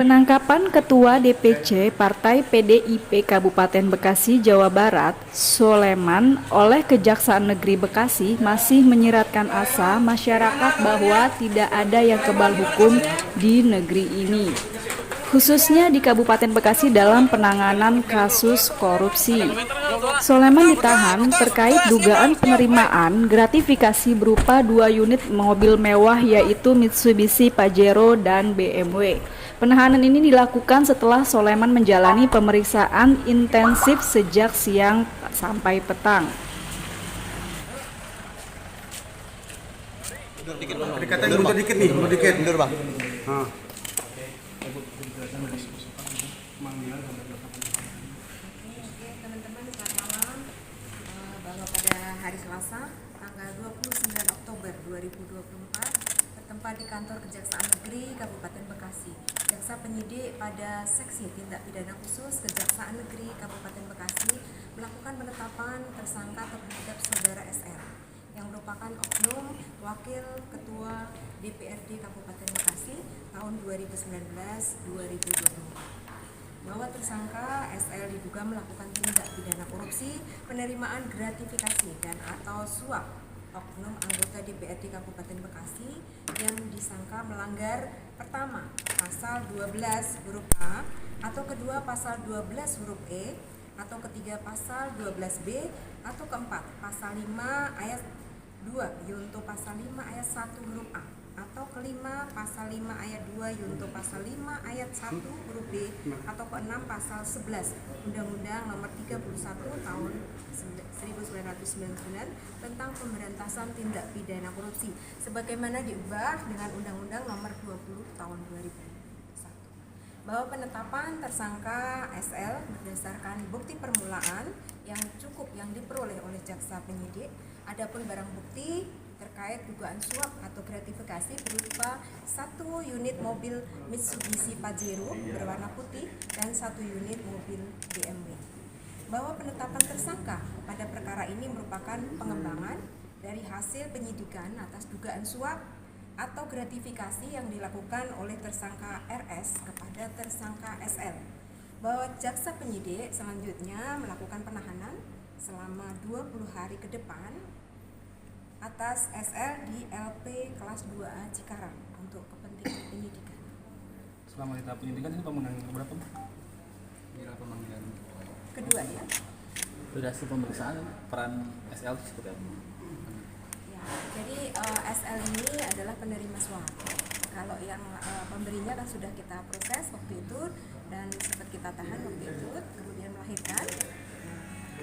Penangkapan Ketua DPC Partai PDIP Kabupaten Bekasi, Jawa Barat, Soleman oleh Kejaksaan Negeri Bekasi masih menyiratkan asa masyarakat bahwa tidak ada yang kebal hukum di negeri ini, khususnya di Kabupaten Bekasi dalam penanganan kasus korupsi. Soleman ditahan terkait dugaan penerimaan gratifikasi berupa 2 unit mobil mewah yaitu Mitsubishi Pajero dan BMW. Penahanan ini dilakukan setelah Soleman menjalani pemeriksaan intensif sejak siang sampai petang. Dikatakan mundur dikit nih, mundur dikit. Mundur bang. Teman-teman, selamat malam. Bahwa pada hari Selasa, tanggal 29 Oktober 2024, bertempat di kantor Kejaksaan Negeri Kabupaten Bekasi, jaksa penyidik pada Seksi Tindak Pidana Khusus Kejaksaan Negeri Kabupaten Bekasi melakukan penetapan tersangka terhadap saudara SR yang merupakan oknum wakil ketua DPRD Kabupaten Bekasi tahun 2019-2024. Bahwa tersangka SL diduga melakukan tindak pidana korupsi, penerimaan gratifikasi dan atau suap oknum anggota DPRD Kabupaten Bekasi yang disangka melanggar pertama pasal 12 huruf A, atau kedua pasal 12 huruf E, atau ketiga pasal 12B, atau keempat pasal 5 ayat 2 yunto pasal 5 ayat 1 huruf A, atau kelima pasal 5 ayat 2 yunto pasal 5 ayat 1 huruf B, atau keenam pasal 11 Undang-Undang Nomor 31 Tahun 1999 tentang pemberantasan tindak pidana korupsi sebagaimana diubah dengan Undang-Undang Nomor 20 Tahun 2001. Bahwa penetapan tersangka SL berdasarkan bukti permulaan yang cukup yang diperoleh oleh jaksa penyidik. Adapun barang bukti terkait dugaan suap atau gratifikasi berupa 1 unit mobil Mitsubishi Pajero berwarna putih dan 1 unit mobil BMW. Bahwa penetapan tersangka pada perkara ini merupakan pengembangan dari hasil penyidikan atas dugaan suap atau gratifikasi yang dilakukan oleh tersangka RS kepada tersangka SL. Bahwa jaksa penyidik selanjutnya melakukan penahanan selama 20 hari ke depan atas SL di LP kelas 2A Cikarang untuk kepentingan penyidikan. Selama kita penyidikan ini pemanggilan berapa? Pemanggilan Kedua ya. Sudah hasil pemeriksaan peran SL seperti apa? Ya, jadi SL ini adalah penerima suap. Kalau yang pemberinya kan sudah kita proses waktu itu dan sempat kita tahan waktu itu, kemudian melahirkan.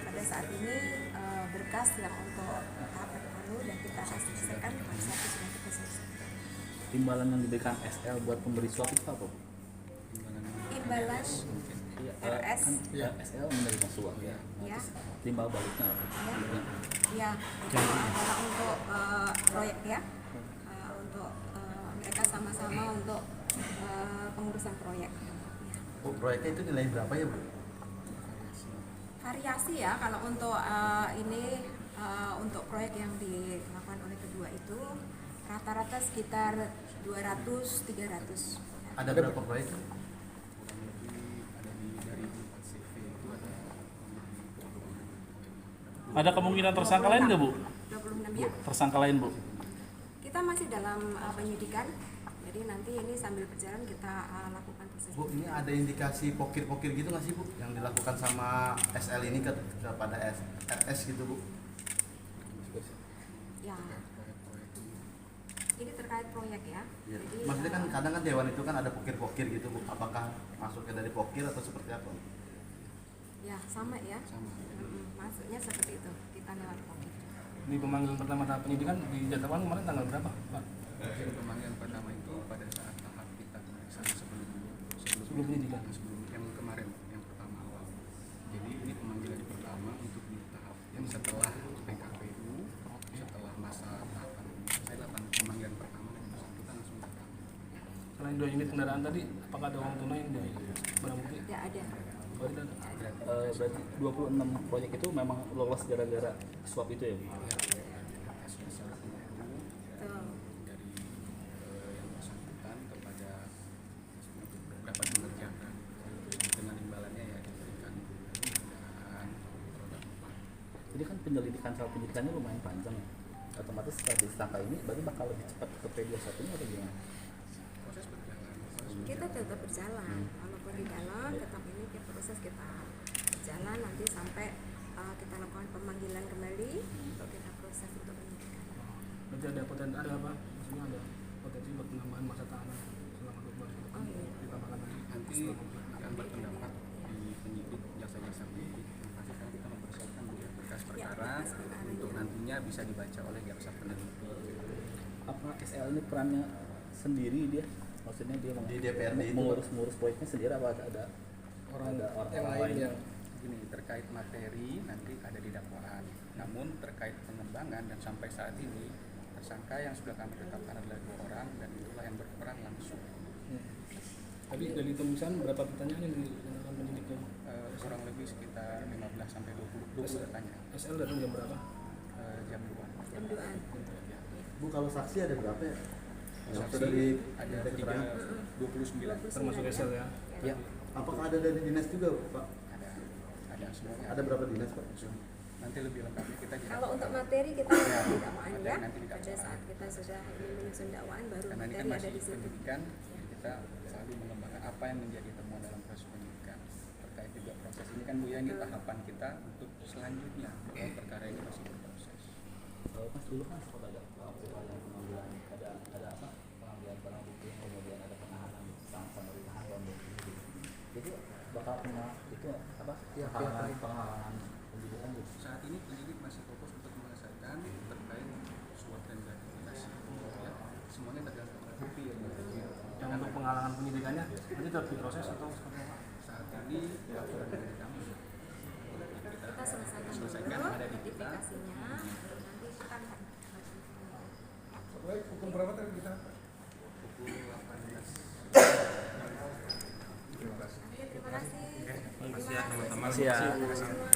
Pada saat ini berkas yang untuk tahap terbaru dan kita selesaikan pada saat itu sudah kita selesaikan. Imbalan yang diberikan SL buat pemberi suap itu apa? Imbalan RS kan SL menerima suap ya. ya. Timbal baliknya apa? Ya, itu adalah untuk proyek ya, untuk mereka sama-sama untuk pengurusan proyek. Oh, proyeknya itu nilai berapa ya, Bu? Variasi ya, kalau untuk ini untuk proyek yang dilakukan oleh kedua itu rata-rata sekitar 200-300. Ada berapa proyek? Ada kemungkinan tersangka lain nggak, Bu? 26 ya. Tersangka lain, Bu? Kita masih dalam penyidikan, jadi nanti ini sambil berjalan kita lakukan proses. Bu, ini ada indikasi pokir-pokir gitu nggak sih, Bu? Yang dilakukan sama SL ini kepada RS gitu, Bu? Ya. Ini terkait proyek ya. Ya. Jadi Maksudnya kan kadang kan dewan itu kan ada pokir-pokir gitu, Bu. Apakah masuknya dari pokir atau seperti apa? ya sama ya. Maksudnya seperti itu. Kita lewat pokir. Di pemanggilan pertama tahap penyidikan dijadwalkan kemarin tanggal berapa, Pak? pemanggilan pertama itu pada saat tahap kita pemeriksaan Sebelum penyidikan. sebelum yang kemarin yang pertama awal. Jadi ini pemanggilan pertama untuk di tahap yang setelah PKPU, setelah masa tahapan saya datang pemanggilan pertama dan bersangkutan langsung datang. Selain 2 unit kendaraan tadi, apakah ada uang tunai yang barang bukti? Tidak ada. Oh, tidak ada. Berarti 26 proyek itu memang lolos gara-gara suap itu ya, Bu? Atas dasar itu Betul. dari yang bersangkutan kepada beberapa penyelidikan soal penyidikannya lumayan panjang ya. Otomatis setelah disangka ini berarti bakal lebih cepat ke P21 nya atau gimana? Proses berjalan. Kita tetap berjalan, walaupun di dalam tetap ini proses kita berjalan nanti sampai kita lakukan pemanggilan kembali untuk kita proses untuk penyidikan. Berarti ada potensi, ada apa? Maksudnya ada potensi buat penambahan masa tahanan selama 2 bulan. Oh iya. Ditambahkan lagi. Nanti akan berpendapat di penyidik jasa-jasa penyidik. Nanti kan kita mempersiapkan berkas perkara untuk nantinya bisa dibaca oleh jaksa peneliti. Apa SL ini perannya sendiri dia? Maksudnya dia Di DPRD itu, mengurus proyeknya sendiri apa ada Orang yang orang lain yang Ini terkait materi nanti ada di dakwaan. Namun terkait pengembangan dan sampai saat ini tersangka yang sudah kami tetapkan adalah 2 orang dan itulah yang berperan langsung. tadi dari pemeriksaan berapa pertanyaan yang dilakukan penyidiknya? Kurang lebih sekitar 15 sampai 20 pertanyaan. SL datang jam berapa? Jam 2. Jam 2-an. Bu, kalau saksi ada berapa ya? Saksi Dari ada keterangan. 29. Termasuk SL ya? Ya, Apakah ada dari dinas juga, Pak? ada semuanya. Ada berapa dinas, Pak? Nanti lebih lengkapnya kita jelaskan. Kalau untuk materi kita ada di dakwaan Ada ya. nanti di dakwaan. Pada saat kita sudah ingin menyusun dakwaan baru Karena ini kan materi masih ada di situ. penyidikan, jadi kita selalu mengembangkan apa yang menjadi temuan dalam proses penyidikan. Terkait juga proses ini kan Bu ya, ini tahapan kita untuk selanjutnya bahwa perkara ini masih berproses. Mas dulu kan sempat ada pengambilan ada apa pengambilan barang bukti kemudian ada penahanan sama ditahan dalam bukti. Jadi bakal kena itu apa? Penghalangan penyidikan gitu. Saat ini penyidik masih fokus untuk menyelesaikan terkait suap dan gratifikasi. Ya, semuanya tergantung bukti yang Yang untuk penghalangan penyidikannya nanti tetap diproses atau seperti apa? saat ini laporan dari kami Kita selesaikan selesaikan dulu ada di kita. notifikasinya baru nanti kita akan Pukul berapa tadi kita? Pukul 18. Terima kasih. Masih ya. Semua.